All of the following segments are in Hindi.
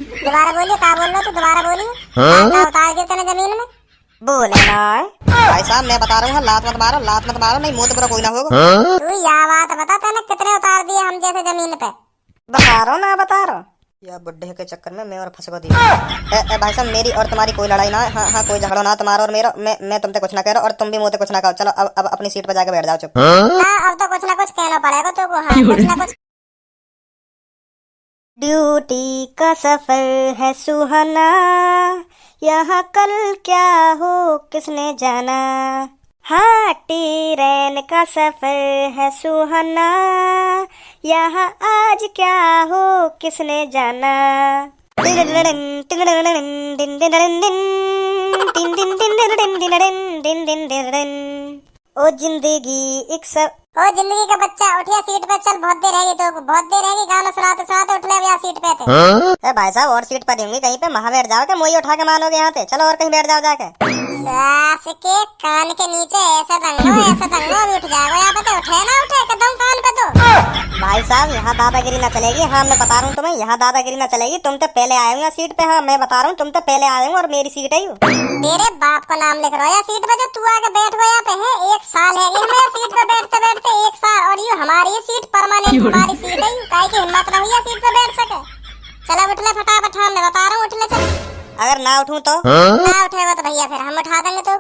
दोबारा बोलिए, क्या बोल रहे हो तू? दोबारा बोलिए। क्या उतार दिया तूने जमीन में? बोले ना भाई साहब मैं बता रहा हूँ, लात मत मारो, लात मत मारो, नहीं मुंह तो पूरा कोई ना होगा। तू यह बात बता, तूने कितने उतार दिए हम जैसे जमीन पे? बता रहा हूँ ना, बता रहा हूँ। या बुड्ढे के चक्कर में मैं और फंस गई। भाई साहब मेरी और तुम्हारी कोई लड़ाई ना है। हाँ हाँ, कोई झगड़ा ना तुम्हारा और मेरा। मैं तुमसे कुछ ना कह रहा और तुम भी मुझसे कुछ ना कहो। चलो अब अपनी सीट पे जाके बैठ जाओ, चुप। अब तो कुछ ना कुछ कहना पड़ेगा तुमको। हाँ, कुछ ना कुछ। ड्यूटी का सफर है सुहाना, यहाँ कल क्या हो किसने जाना। हाँ, ट्रेन का सफर है सुहाना, यहाँ आज क्या हो किसने जाना। ओ जिंदगी एक सब। ओ जिंदगी का बच्चा, उठिया सीट पे चल। बहुत देर रहेगी तो बहुत देर रहेगी। गाना सुनाते सुनाते उठ ले भैया सीट पे थे। भाई साहब और सीट पर होंगी कहीं पे, वहां बैठ जाओ के मोई उठा के मानोगे यहाँ पे। चलो और कहीं बैठ जाओ जाके। सास के कान के नीचे ऐसा टंगो, ऐसा टंगो, अभी उठ जाएगा यहाँ पे। तो उठे ना उठे कदम कान पे तो। भाई साहब यहाँ दादागिरी ना चलेगी। हाँ मैं बता रहा हूँ तुम्हें, यहाँ दादागिरी ना चलेगी। तुम तो पहले आए हो यहाँ सीट पे। हाँ मैं बता रहा हूँ, तुम तो पहले आए हो और मेरी सीट है। तेरे बाप का नाम लिख रहा है सीट पे, जो तू आके बैठ गया पे है। 1 साल है हमें सीट पे बैठते बैठते, 1 साल। और ये हमारी सीट परमानेंट, हमारी सीट है। काहे की हिम्मत ना हुई सीट पे बैठ सके। चलो उठ ले फटाफट, मैं बता रहा हूँ उठ ले चल। अगर ना उठूं तो? ना उठेगा तो भैया फिर हम उठा देंगे तो।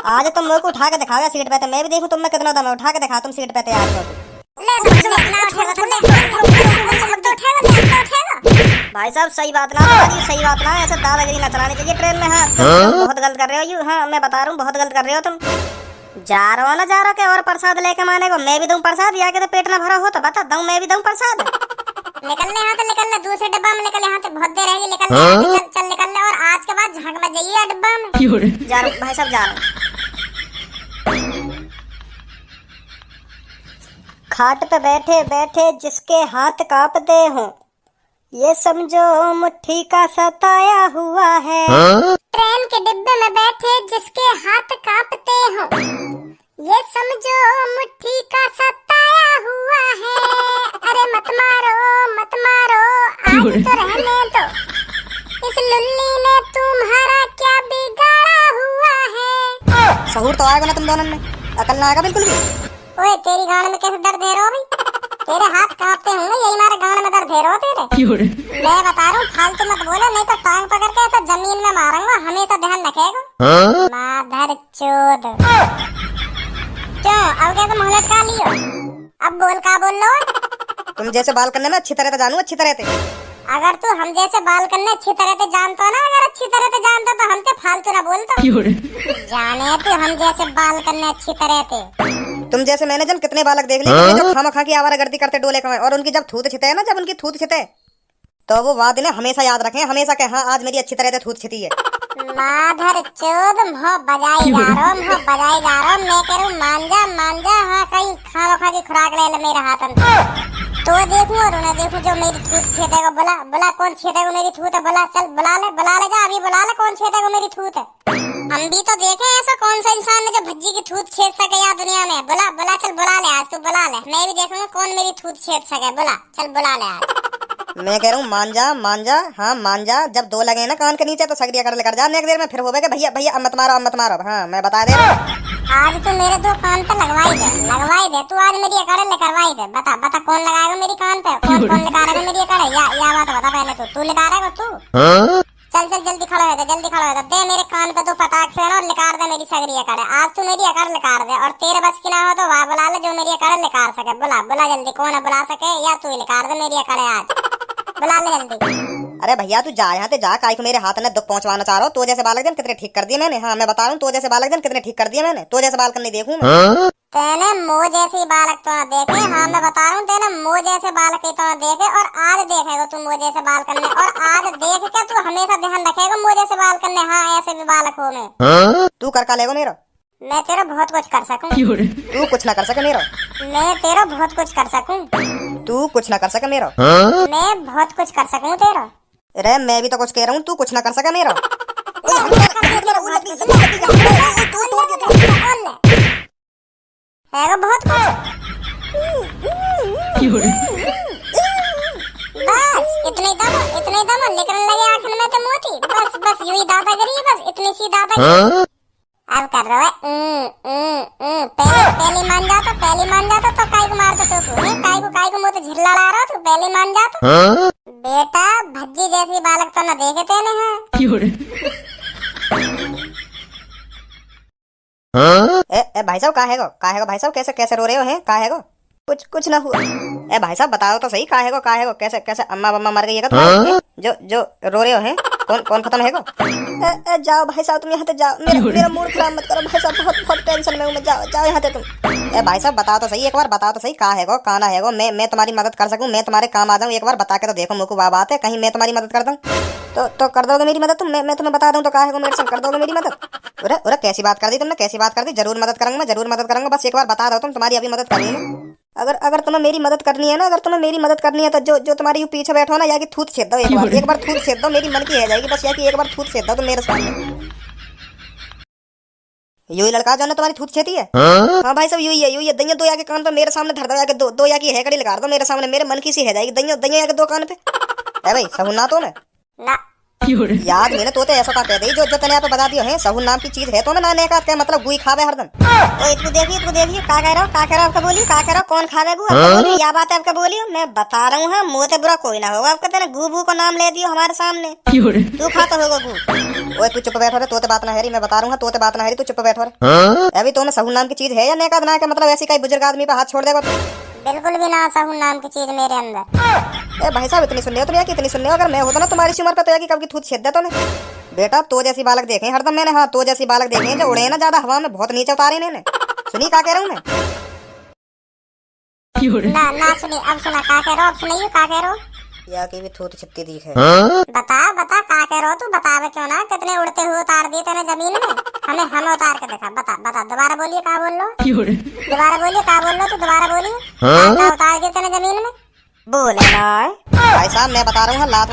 आज तुम मेरे को उठा के दिखाओ सीट पे, तो मैं भी देखूं तुम में कितना दम है। उठा के दिखा तुम सीट पे तैयार हो। भाई साहब सही बात ना तुम्हारी, सही बात ना। ऐसे दादागिरी ना चलानी चाहिए ट्रेन में। हाँ तुम बहुत गलत कर रहे हो यू। हाँ मैं बता रहा हूँ बहुत गलत कर रहे हो तुम। जा रहे हो ना, जा रहे हो के और प्रसाद लेके माने को? मैं भी दूं प्रसाद, या के तो पेट ना भरा हो तो बता दूं, मैं भी दूं प्रसाद। निकलने यहाँ से, निकलने दूसरे डिब्बा में निकल। यहाँ से बहुत देर रहेगी, निकलने। चल चल निकलने। और आज के बाद झांक मत जाइए डिब्बा में। जा रहा भाई साहब, जा रहा। खाट पे बैठे बैठे जिसके हाथ कांपते हो, ये समझो मुट्ठी का सताया हुआ है। ट्रेन के डिब्बे में बैठे जिसके हाथ कांपते हो, ये समझो मुट्ठी का सताया हुआ है। अरे मत मारो मत मारो, आज तो रहने दो। इस लुल्ली ने तुम्हारा क्या बिगाड़ा हुआ है। सहूर तो आएगा ना तुम दोनों में, अकल ना आएगा बिल्कुल भी। ओए तेरी गान में कैसे दर्द दे रहे हो भाई? तेरे हाथ कांपते होंगे, यही मारे गान में दर्द दे रहे हो तेरे। मैं बता रहा हूँ फालतू मत बोलो, नहीं तो टांग पकड़ के ऐसा जमीन में मारूंगा। हमेशा ध्यान रखेगा। माधर चोद। क्यों अब कैसे मुंह लटका लियो? अब बोल का बोल लो। तुम जैसे बाल करने में अच्छी तरह से जानू, अच्छी तरह से। अगर तू हम जैसे बाल करने अच्छी तरह से जानता ना, अगर अच्छी तरह से जानता तो हमसे फालतू ना बोलता। जाने तू हम जैसे बाल करने अच्छी तरह से। तुम जैसे मैंने जन कितने बालक देख लिए जो खामा की आवारागर्दी करते डोले कमाए, और उनकी जब थूत छिते है ना, जब उनकी थूत छिते तो वो वाद ने हमेशा याद रखें, हमेशा के हाँ आज मेरी अच्छी तरह से थूत छिती है। माधर चोद मुँह बजाई जा रहा, मुँह बजाई जा रहा। मैं कह रहा हूँ मान जा। हाँ कहीं खामा की खुराक ले मेरे हाथ में तो देखूं और उन्हें देखूं जो मेरी थूत छेदेगा। बुला कौन छेदेगा मेरी थूत है? बुला चल, बुला ले जा, अभी बुला ले कौन छेदेगा मेरी थूत है। हम भी तो देखें ऐसा कौन सा इंसान है जो भज्जी की थूत छेद सके यहाँ दुनिया में। बुला चल, बुला ले आज तू, बुला ले। मैं भी देखूंगा कौन मेरी थूत छेद सके। बुला चल, बुला ले आज। मैं कह रहा हूँ मान जा। हाँ मान जा। जब दो लगे ना कान के नीचे तो सगड़िया कर लेकर जा। नेक देर में फिर होगा भैया भैया अब मत मारो। हाँ मैं बता दे रहा हूँ। आज तू मेरे 2 कान पे लगवाई दे। तू आज मेरी अकड़ लगवाई दे। बता कौन लगाएगा मेरी कान पे? कौन लगाएगा मेरी अकड़? या बात बता पहले तू लगाएगा तू? चल जल्दी खड़ा हो जा। दे मेरे कान पे 2 पटाख से ना और लिकार दे मेरी सगड़ी अकड़। आज तू मेरी अकड़ लिकार दे, और तेरे बस की ना हो तो वहाँ बुला ले जो मेरी अकड़ लिकार सके। बुला जल्दी, कौन है बुला सके? या तू लिकार दे मेरी अकड़ आज, बुला ले जल्दी। अरे भैया तू जा यहाँ से जा, काई को मेरे हाथ में दुख पहुंचवाना चाह रहा हूँ। तो जैसे बालक जन कितने ठीक कर दिए मैंने। हाँ मैं बता रहा हूँ, तो जैसे बालक जन कितने ठीक कर दिए मैंने। तो जैसे बाल करने देखूं मैं। तेने मुँह जैसी बालक तो देखे। हाँ मैं बता रहा हूँ, तेने मुँह जैसे बालक तो देखे, और आज देखेगा तू मुँह जैसे बाल करने। और आज देख के तू हमेशा ध्यान रखेगा मुँह जैसे बाल करने। हाँ ऐसे भी बालक हो मैं। तू कर का लेगा मेरा? मैं तेरा बहुत कुछ कर सकूं। तू कुछ ना कर सके मेरा। मैं तेरा बहुत कुछ कर सकूं। तू कुछ ना कर सके मेरा। मैं बहुत कुछ कर सकूं तेरा। अरे मैं भी तो कुछ कह रहा हूँ, तू कुछ ना कर सके मेरा। है बहुत कुछ। बस इतने दम निकलने लगे आखिर में तो मोती। बस बस यूं ही दादागिरी है, बस इतनी सी दादागिरी। अब कर रहा है पहले मान जाता, पहले मान जाता तो काय को मार दो तो है, काय को मुंह तो झिल्ला ला रहा, तू पहले मान जाता। बेटा भज्जी जैसी बालक तो न देखे तेने। ए भाई साहब, का है गो भाई साहब, कैसे कैसे रो रहे हो हैं? का है गो? कुछ ना हुआ। ए भाई साहब बताओ तो सही, का है गो? कैसे कैसे अम्मा बम्मा मर गई है तुम्हारी? जो रो रहे हो हैं? कौन खत्म है गो? जाओ भाई साहब तुम यहाँ से जाओ, मेरा मूड खराब मत करो भाई साहब, बहुत टेंशन में हूँ मैं। जाओ यहाँ से तुम। ए भाई साहब बताओ तो सही, एक बार बताओ तो सही, का है गो काना है गो? मैं तुम्हारी मदद कर सकूँ, मैं तुम्हारे काम आ जाऊँ, एक बार बता के तो देखो। मुझको बात है, कहीं मैं तुम्हारी मदद कर दूँ तो कर दोगे मेरी मदद तुम? मैं तुम्हें बता दूँ तो का है गो मेरे संग कर दोगे मेरी मदद? अरे कैसी बात कर दी तुमने, कैसी बात कर दी? जरूर मदद करूंगा, जरूर मदद करूंगा, बस एक बार बता दो तुम, तुम्हारी अभी मदद करूंगा। अगर तुम्हें मेरी मदद करनी है ना, अगर तुम्हें मेरी मदद करनी है तो जो तुम्हारी पीछे बैठो ना, या कि थूत छेद दो एक बार थूत छेद दो, मेरी मन की है जाएगी बस, या कि एक बार थूत छेद दो तो मेरे सामने। यू ही लड़का जो ना तुम्हारी थूत छेती है? हाँ भाई साहब यू ही है। दइया दो या के कान पे मेरे सामने धर दो, या के दो या की हैकड़ी लगा दो मेरे सामने, मेरे मन की सी है जाएगी। दइया या के दो कान पे। है भाई सहू ना तो मैं ना याद मैंने तोते ऐसा का कह दी जो तने आप बता दियो है। सहून नाम की चीज है तो मैं नाने का क्या मतलब गुई खावे हरदम। ओए तू देखिए का कह रहा हो आपका बोलियो, का कह रहा हो? कौन खावे गु आपका बोलियो? या बात है आपका बोलियो? मैं बता रहा हूँ, मोह ते बुरा कोई ना होगा आपका। तेरे गु को नाम ले दियो हमारे सामने, तू खाता होगा गु। ओए तू चुप बैठो रे, तोते बात ना है मैं बता रहा हूँ, तोते बात ना है, तू चुप बैठो रे। अभी तो मैं सहून नाम की चीज है या नेका बना के मतलब ऐसी कई बुजुर्ग आदमी पे हाथ छोड़ देगा? बिल्कुल भी ना सहून नाम की चीज मेरे अंदर। ए भाई साहब इतनी सुन लियो तुम, या कितनी सुन लियो? अगर मैं होता ना तुम्हारी उम्र पे तो या कि कब की थूत छेद देता मैं। बेटा तो जैसी बालक देखे हरदम मैंने, हाँ तो जैसी बालक देखे जो उड़े ना ज्यादा हवा में, बहुत नीचे उतारे मैंने। सुनी का कह रहा हूँ मैं? ना सुनी, अब सुना का कह रहा हो, अब सुनिए का कह रहा हो। या की भी थूत छिपती दिख है। बता का कह रहा हो तू? बतावे क्यों ना, कितने उड़ते हुए उतार दिए तेने जमीन में, हमें उतार के देखा। बता दोबारा बोलिए का बोल लो, दोबारा बोलिए का बोल लो, तू दोबारा बोलिए का उतार दिए तेने जमीन में? बोले ना भाई साहब, मैं बता रहा हूँ लात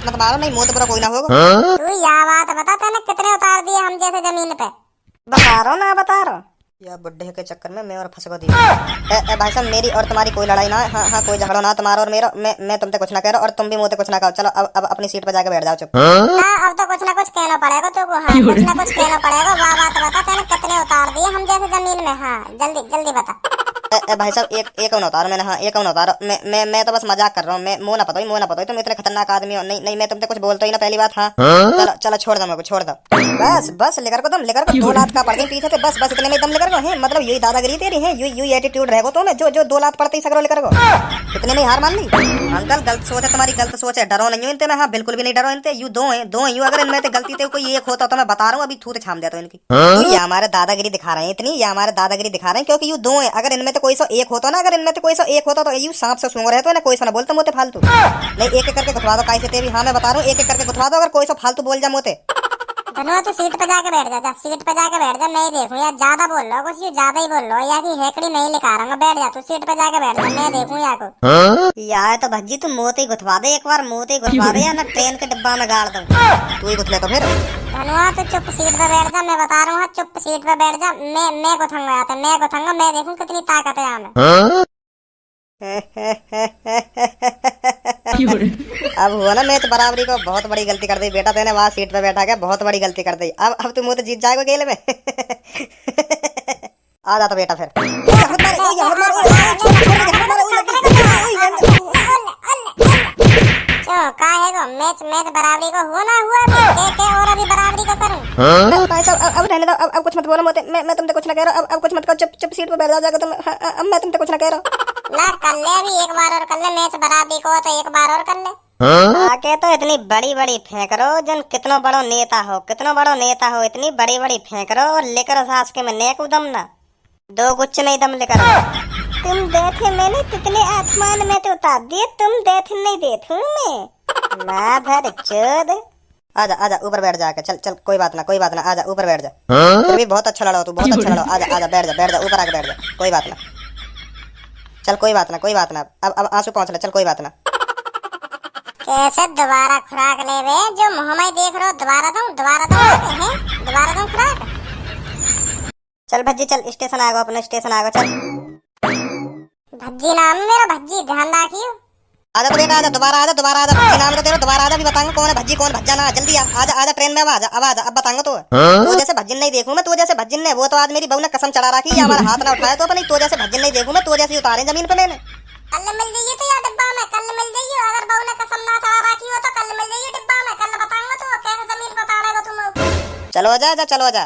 मत मारो, नहीं मुंह तो बुरा कोई ना होगा। तू या बात बता तेने कितने उतार दिए हम जैसे जमीन पे? बता रहा या बुड्ढे के चक्कर में मैं और फंस गई। भाई साहब मेरी और तुम्हारी कोई लड़ाई ना, हाँ कोई झगड़ा ना तुम्हारा और मेरा। मैं तुमसे कुछ ना कह रहा और तुम भी मुझे कुछ ना कहो। चलो अब अपनी सीट पे जाके बैठ जाओ चुप। अब तो कुछ ना कुछ कहना पड़ेगा तुमको, हाँ कुछ ना कुछ कहना पड़ेगा। वाह बात बता तेने कितने उतार दिए हम जैसे जमीन में? हाँ जल्दी बता। भाई साहब एक उतारो मैंने, हाँ एक उतारो। मैं तो बस मजाक कर रहा हूँ, मैं मुँह ना पता तुम इतने खतरनाक आदमी हो। नहीं मैं तुमसे कुछ बोलता ही ना पहली बात। हाँ चलो छोड़ दो, मेरे को छोड़ दो बस लेकर को 2 लात का पड़ गई पीछे से, बस इतने में दम लेकर को है, मतलब यही दादागिरी तेरी है, यू एटीट्यूड रहेगा तो मैं जो 2 लात पड़ते ही सगरो लेकर को इतने में हार मान ली। अंकल गलत सोच है तुम्हारी, गलत सोच है। डरो नहीं इनते मैं, हाँ बिल्कुल भी नहीं डरो इनते। यू दो हैं अगर इनमें से गलती से कोई एक होता तो मैं बता रहा हूँ अभी थूत छाम देता इनकी। ये हमारे दादागिरी दिखा रहे हैं इतनी, ये हमारे दादागिरी दिखा रहे हैं क्योंकि यू 2 हैं। अगर इनमें से कोई सो एक होता ना, अगर इनमें से कोई सो एक होता तो यू सांप से सूंघ रहे तो ना कोई सा ना बोलता मोते फालतू। नहीं एक करके गुथवा दो कैसे तेरी, हाँ मैं बता रहा हूँ एक करके गुथवा दो, अगर कोई सा फालतू बोल जा मोते। धनुआ तू सीट पे जाके बैठ जा, सीट पे जाके बैठ जा। मैं देखूं या ज्यादा बोल लो कुछ, ज्यादा ही बोल लो या कि हेकड़ी नहीं लिखा रहा, बैठ जा तू सीट पे जाके बैठ जा, मैं देखूं या को। यार तो भज्जी तू मोते ही गुथवा दे एक बार, मोते ही गुथवा दे या ना ट्रेन के डिब्बा में गाड़ दूं। तू ही गुथले तो फिर। धनुआ तू चुप सीट पे बैठ जा, मैं बता रहा हूँ चुप सीट पे बैठ जा। मैं गुथूंगा या तो मैं गुथूंगा, मैं देखूं कितनी ताकत है यहाँ। अब हुआ ना मैच बराबरी को, बहुत बड़ी गलती कर दी बेटा तेने वहाँ सीट पे बैठा के, बहुत बड़ी गलती कर दी। अब तुम तो जीत जाएगा खेल में। आ जाता बेटा फिर। मैच बराबरी को हुआ ना हुआ के और अभी बराबरी को करूं? भाई साहब अब रहने दो, अब कुछ मत बोलो मोते, मैं तुमसे कुछ ना कह रहा। अब कुछ मत कहो, चुप सीट पे बैठ जाओ तुम। अब मैं तुमसे कुछ ना कह रहा। ना कर ले अभी एक बार और कर ले, मैच बराबरी को तो एक बार और कर ले। आके तो इतनी बड़ी फेंक रहो जन कितना बड़ो नेता हो, इतनी बड़ी फेंक रहो लेकर सास के में नेक उदम ना 2 गुच्छ नहीं दम लेकर। तुम देखे मैंने कितने आसमान में तो उतार दिए, तुम देखे नहीं देखूं मैं भर चोद। आजा ऊपर बैठ जा, चल कोई बात ना आजा ऊपर बैठ जा। फिर भी बहुत अच्छा लड़ा तू, बहुत अच्छा लड़ा। आजा बैठ जा ऊपर आके बैठ जा, कोई बात ना। चल कोई बात ना अब आंसू पहुंच ले, चल कोई बात ना। कैसे दोबारा खुराक ले वे जो मुंह में देख रहे हो? दोबारा दूं खुराक। चल भज्जी चल स्टेशन आ गो, अपना स्टेशन आ गो चल। भज्जी नाम मेरा, भज्जी ध्यान रखियो। आजा तू बेटा, आजा दोबारा, आजा दोबारा, आजा भज्जी नाम तो तेरा, दोबारा आजा, भी बताऊंगा कौन है भज्जी कौन भज्जा ना, जल्दी आ, आजा आजा ट्रेन में, अब आजा, अब आजा, अब बताऊंगा तो। तो जैसे भज्जिन नहीं देखूं मैं, तो जैसे भज्जिन ने, वो तो आज मेरी बहू ने कसम चढ़ा रखी, हमारा हाथ ना उठाए तो नहीं, तो जैसे भज्जिन नहीं देखूं मैं, तो जैसे उतारे जमीन पे मैंने। कल मिल जाइए तो यार डिब्बा में, कल मिल जाइए, अगर बहू ने कसम ना चढ़ा रखी हो तो कल मिल जाइए डिब्बा में, कल बताऊंगा तो कैसे जमीन पे उतारेगा तुम। चलो जा जा, चलो जा।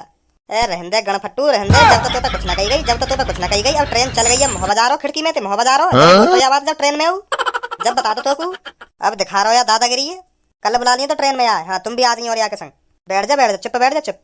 ए रहंदे गणफट्टू रहंदे, जब तक तो कुछ ना कही गई, जब तक तो कुछ ना कही गई। अब ट्रेन चल गई है, मोह बजा रहो खिड़की में, मोह बजा रहो तो ये आवाज जब ट्रेन में हूँ, जब बता दो तो अब दिखा रहो यार दादागिरी है। कल बुला लिए तो ट्रेन में आए, हाँ तुम भी आ गई और यहाँ के संग। बैठ जा चुप, बैठ जा चुप।